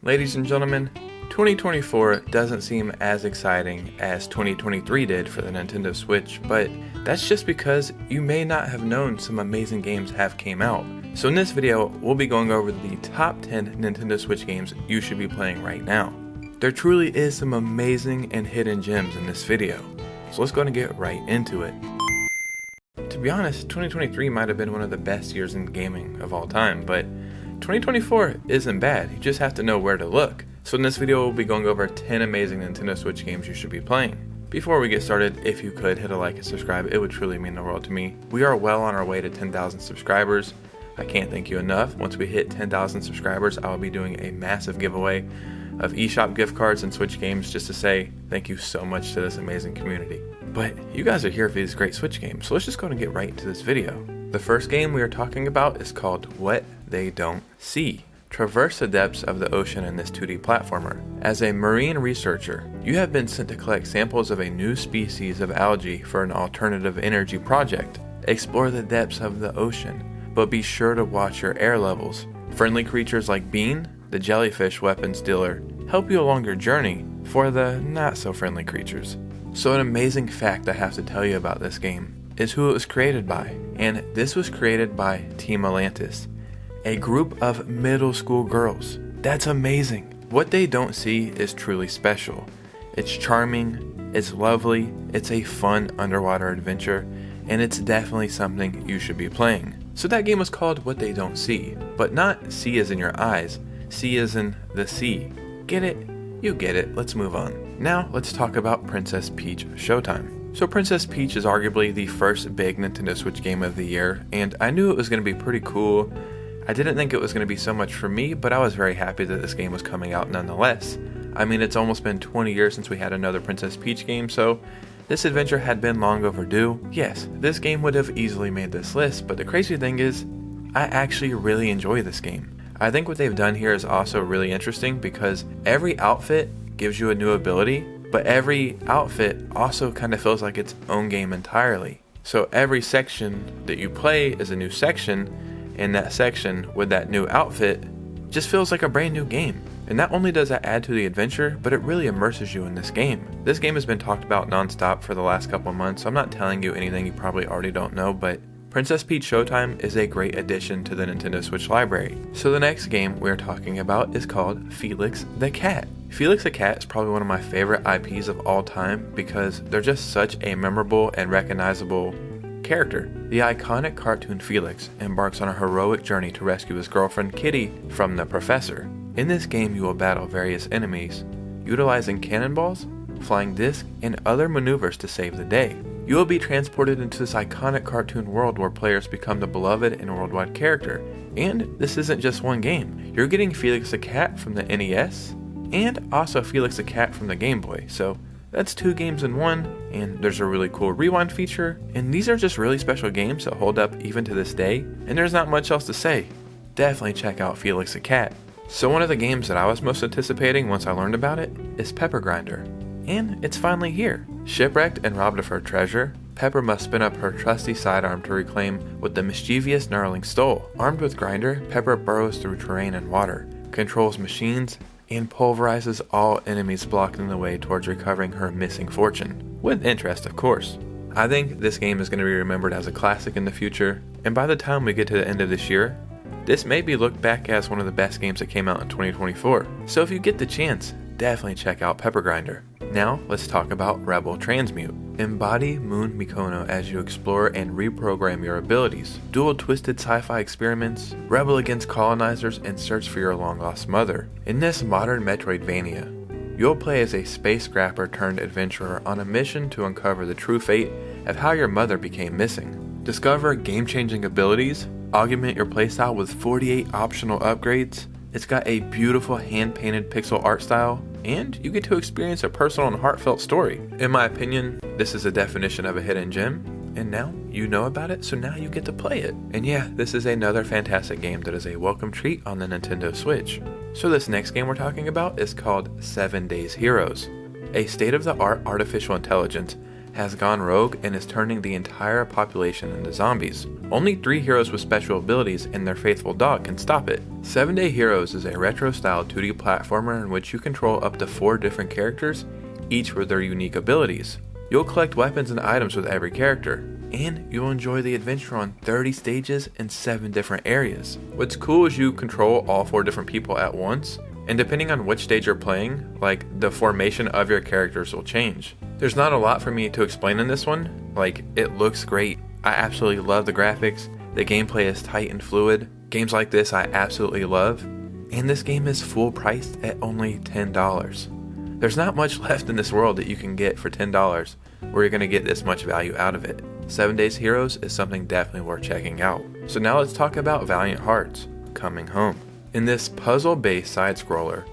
Ladies and gentlemen, 2024 doesn't seem as exciting as 2023 did for the Nintendo Switch, but that's just because you may not have known some amazing games have came out. So in this video, we'll be going over the top 10 Nintendo Switch games you should be playing right now. There truly is some amazing and hidden gems in this video, so let's go and get right into it. To be honest, 2023 might have been one of the best years in gaming of all time, but 2024 isn't bad, you just have to know where to look. So in this video we'll be going over 10 amazing Nintendo Switch games you should be playing. Before we get started, if you could hit a like and subscribe, it would truly mean the world to me. We are well on our way to 10,000 subscribers. I can't thank you enough. Once we hit 10,000 subscribers, I will be doing a massive giveaway of eShop gift cards and Switch games just to say thank you so much to this amazing community. But you guys are here for these great Switch games, so let's just go and get right into this video. The first game we are talking about is called What They Don't See. Traverse the depths of the ocean in this 2D platformer. As a marine researcher, you have been sent to collect samples of a new species of algae for an alternative energy project. Explore the depths of the ocean, but be sure to watch your air levels. Friendly creatures like Bean, the jellyfish weapons dealer, help you along your journey for the not so friendly creatures. So an amazing fact I have to tell you about this game is who it was created by, and this was created by Team Atlantis, a group of middle school girls. That's amazing. What They Don't See is truly special. It's charming, it's lovely, it's a fun underwater adventure, and it's definitely something you should be playing. So that game was called What They Don't See, but not see as in your eyes, see as in the sea. Get it? You get it. Let's move on. Now let's talk about Princess Peach Showtime. So Princess Peach is arguably the first big Nintendo Switch game of the year, and I knew it was going to be pretty cool. I didn't think it was going to be so much for me, but I was very happy that this game was coming out nonetheless. I mean, it's almost been 20 years since we had another Princess Peach game, so this adventure had been long overdue. Yes, this game would have easily made this list, but the crazy thing is, I actually really enjoy this game. I think what they've done here is also really interesting because every outfit gives you a new ability, but every outfit also kind of feels like its own game entirely. So every section that you play is a new section, and that section with that new outfit just feels like a brand new game. And not only does that add to the adventure, but it really immerses you in this game. This game has been talked about non-stop for the last couple of months, so I'm not telling you anything you probably already don't know, but Princess Peach Showtime is a great addition to the Nintendo Switch library. So the next game we're talking about is called Felix the Cat. Felix the Cat is probably one of my favorite IPs of all time because they're just such a memorable and recognizable character. The iconic cartoon Felix embarks on a heroic journey to rescue his girlfriend Kitty from the professor. In this game you will battle various enemies, utilizing cannonballs, flying discs, and other maneuvers to save the day. You will be transported into this iconic cartoon world where players become the beloved and worldwide character. And this isn't just one game. You're getting Felix the Cat from the NES, and also Felix the Cat from the Game Boy. So that's 2 games in one, and there's a really cool rewind feature, and these are just really special games that hold up even to this day, and there's not much else to say. Definitely check out Felix the Cat. So one of the games that I was most anticipating once I learned about it is Pepper Grinder. And it's finally here. Shipwrecked and robbed of her treasure, Pepper must spin up her trusty sidearm to reclaim what the mischievous Knurling stole. Armed with Grinder, Pepper burrows through terrain and water, controls machines, and pulverizes all enemies blocking the way towards recovering her missing fortune. With interest, of course. I think this game is going to be remembered as a classic in the future, and by the time we get to the end of this year, this may be looked back as one of the best games that came out in 2024. So if you get the chance, definitely check out Pepper Grinder. Now let's talk about Rebel Transmute. Embody Moon Mikono as you explore and reprogram your abilities. Duel twisted sci-fi experiments, rebel against colonizers, and search for your long-lost mother. In this modern Metroidvania, you'll play as a space scrapper turned adventurer on a mission to uncover the true fate of how your mother became missing. Discover game-changing abilities, augment your playstyle with 48 optional upgrades. It's got a beautiful hand-painted pixel art style, and you get to experience a personal and heartfelt story. In my opinion, this is a definition of a hidden gem, and now you know about it, so now you get to play it. And yeah, this is another fantastic game that is a welcome treat on the Nintendo Switch. So this next game we're talking about is called 7 Days Heroes, a state-of-the-art artificial intelligence has gone rogue and is turning the entire population into zombies. Only 3 heroes with special abilities and their faithful dog can stop it. 7 Day Heroes is a retro-style 2D platformer in which you control up to 4 different characters, each with their unique abilities. You'll collect weapons and items with every character, and you'll enjoy the adventure on 30 stages in 7 different areas. What's cool is you control all 4 different people at once, and depending on which stage you're playing, like the formation of your characters will change. There's not a lot for me to explain in this one, like it looks great. I absolutely love the graphics, the gameplay is tight and fluid. Games like this I absolutely love, and this game is full priced at only $10. There's not much left in this world that you can get for $10 where you're going to get this much value out of it. 7 Days Heroes is something definitely worth checking out. So now let's talk about Valiant Hearts Coming Home. In this puzzle-based side-scroller,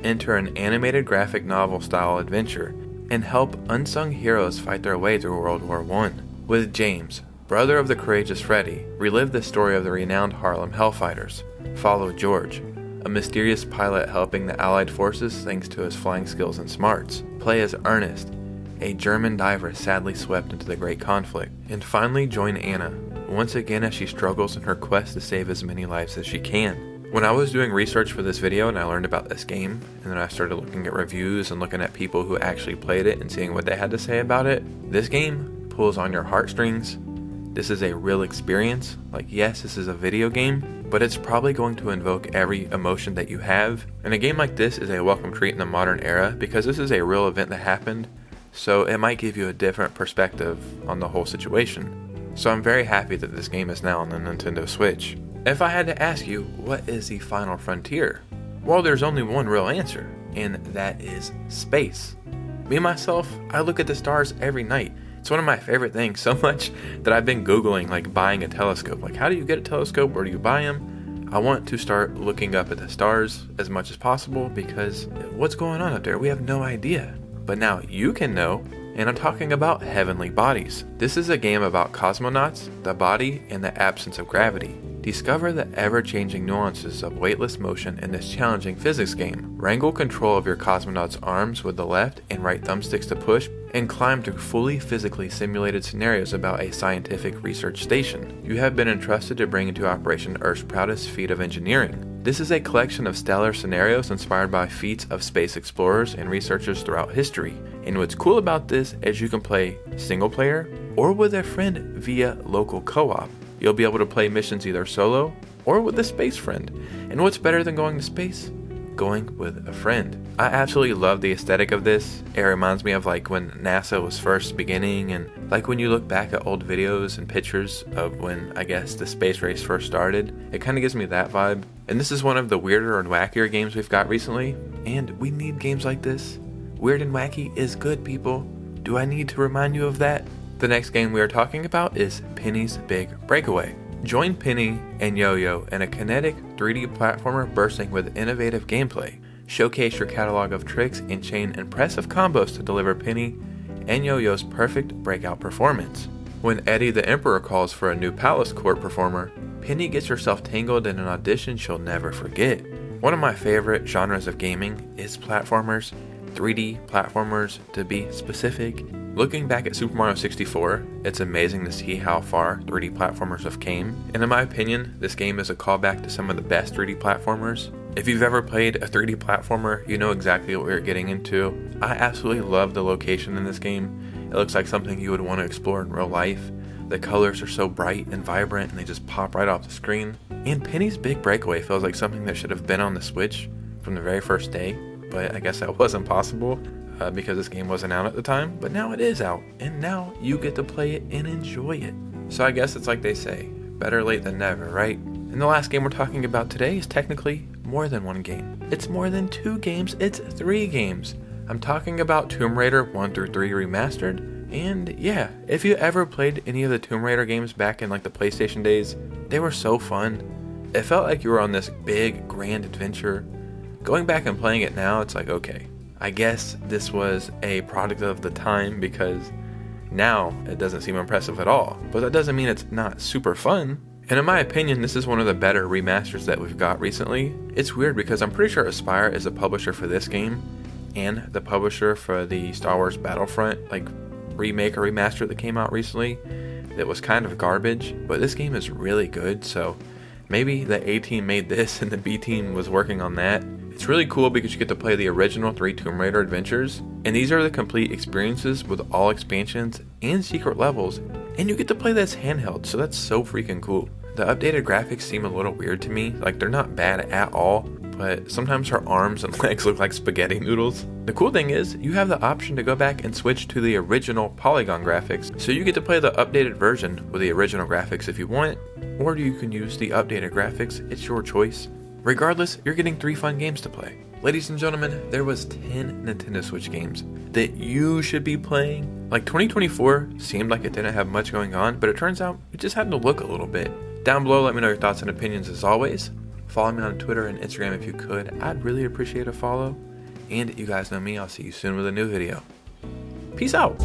enter an animated graphic novel style adventure and help unsung heroes fight their way through World War I. With James, brother of the courageous Freddy, relive the story of the renowned Harlem Hellfighters. Follow George, a mysterious pilot helping the Allied forces thanks to his flying skills and smarts. Play as Ernest, a German diver sadly swept into the Great Conflict. And finally join Anna, once again as she struggles in her quest to save as many lives as she can. When I was doing research for this video and I learned about this game, and then I started looking at reviews and looking at people who actually played it and seeing what they had to say about it, this game pulls on your heartstrings. This is a real experience. Like, yes, this is a video game, but it's probably going to invoke every emotion that you have. And a game like this is a welcome treat in the modern era because this is a real event that happened, so it might give you a different perspective on the whole situation. So I'm very happy that this game is now on the Nintendo Switch. If I had to ask you, what is the final frontier? Well, there's only one real answer, and that is space. Me myself, I look at the stars every night. It's one of my favorite things, so much that I've been Googling like buying a telescope. Like, how do you get a telescope? Where do you buy them? I want to start looking up at the stars as much as possible because what's going on up there? We have no idea. But now you can know, and I'm talking about Heavenly Bodies. This is a game about cosmonauts, the body, and the absence of gravity. Discover the ever-changing nuances of weightless motion in this challenging physics game. Wrangle control of your cosmonaut's arms with the left and right thumbsticks to push, and climb through fully physically simulated scenarios about a scientific research station. You have been entrusted to bring into operation Earth's proudest feat of engineering. This is a collection of stellar scenarios inspired by feats of space explorers and researchers throughout history. And what's cool about this is you can play single player or with a friend via local co-op. You'll be able to play missions either solo or with a space friend. And what's better than going to space? Going with a friend. I absolutely love the aesthetic of this. It reminds me of like when NASA was first beginning, and like when you look back at old videos and pictures of when I guess the space race first started. It kind of gives me that vibe. And this is one of the weirder and wackier games we've got recently, and we need games like this. Weird and wacky is good, people. Do I need to remind you of that? The next game we are talking about is Penny's Big Breakaway. Join Penny and Yo-Yo in a kinetic 3D platformer bursting with innovative gameplay. Showcase your catalog of tricks and chain impressive combos to deliver Penny and Yo-Yo's perfect breakout performance. When Eddie the Emperor calls for a new Palace Court performer, Penny gets herself tangled in an audition she'll never forget. One of my favorite genres of gaming is platformers, 3D platformers to be specific. Looking back at Super Mario 64, it's amazing to see how far 3D platformers have came, and in my opinion, this game is a callback to some of the best 3D platformers. If you've ever played a 3D platformer, you know exactly what we're getting into. I absolutely love the location in this game. It looks like something you would want to explore in real life. The colors are so bright and vibrant and they just pop right off the screen. And Penny's Big Breakaway feels like something that should have been on the Switch from the very first day, but I guess that wasn't possible. Because this game wasn't out at the time, but now it is out, and now you get to play it and enjoy it. So I guess it's like they say, better late than never, right? And the last game we're talking about today is technically more than one game. It's more than 2 games, it's 3 games. I'm talking about Tomb Raider 1 through 3 Remastered, and yeah, if you ever played any of the Tomb Raider games back in like the PlayStation days, they were so fun. It felt like you were on this big, grand adventure. Going back and playing it now, it's like, okay, I guess this was a product of the time because now it doesn't seem impressive at all. But that doesn't mean it's not super fun. And in my opinion, this is one of the better remasters that we've got recently. It's weird because I'm pretty sure Aspyr is the publisher for this game and the publisher for the Star Wars Battlefront like remake or remaster that came out recently that was kind of garbage, but this game is really good, so maybe the A team made this and the B team was working on that. It's really cool because you get to play the original 3 Tomb Raider adventures, and these are the complete experiences with all expansions and secret levels, and you get to play this handheld, so that's so freaking cool. The updated graphics seem a little weird to me, like they're not bad at all, but sometimes her arms and legs look like spaghetti noodles. The cool thing is, you have the option to go back and switch to the original polygon graphics, so you get to play the updated version with the original graphics if you want, or you can use the updated graphics, it's your choice. Regardless, you're getting 3 fun games to play. Ladies and gentlemen, there was 10 Nintendo Switch games that you should be playing. Like 2024 seemed like it didn't have much going on, but it turns out it just had to look a little bit. Down below, let me know your thoughts and opinions as always. Follow me on Twitter and Instagram if you could. I'd really appreciate a follow. And you guys know me, I'll see you soon with a new video. Peace out!